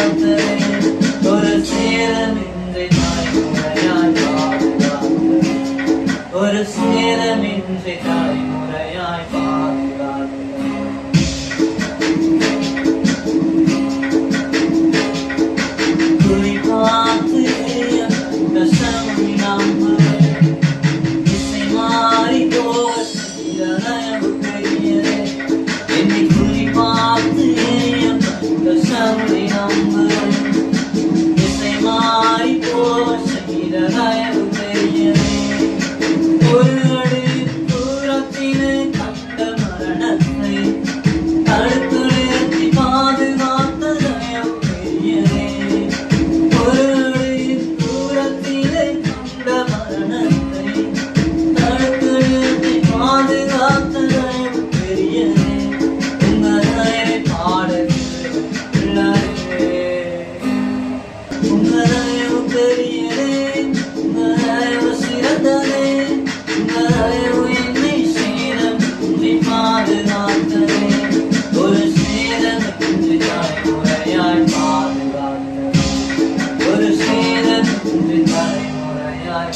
ஒரு சேதமின்றி தலைமுறையாய் பாதுகாத்தது ஒரு சேதமின்றி தலைமுறையாய் பாதுகாத்தது துளி பார்த்து கஷ்டம் நம்பு இசை மாறி போக செய்தனவு பெரியதே என்னை துளி பார்த்து கஷ்டம் நம்பு இசை மாறி போக செய்தனவு பெரியதே ஒரு அடி தூரத்திலே கண்ட மரணத்தை தடுத்து நிறுத்தி பாதுகாத்த தயவு பெரியதே ஒரு அடி தூரத்திலே கண்ட மரணத்தை தடுத்து நிறுத்தி பாதுகாத்த தயவு பெரியதே உங்கள் தயவை பாடுகிறேன் உங்கள் தயவு பெரியதே உங்கள் தயவு சிறந்ததே உங்கள் தயவு என்னை சேதமின்றி பாதுகாத்ததே ஒரு சேதமின்றி தலைமுறையாய் பாதுகாத்ததே ஒரு சேதமின்றி தலைமுறையாய்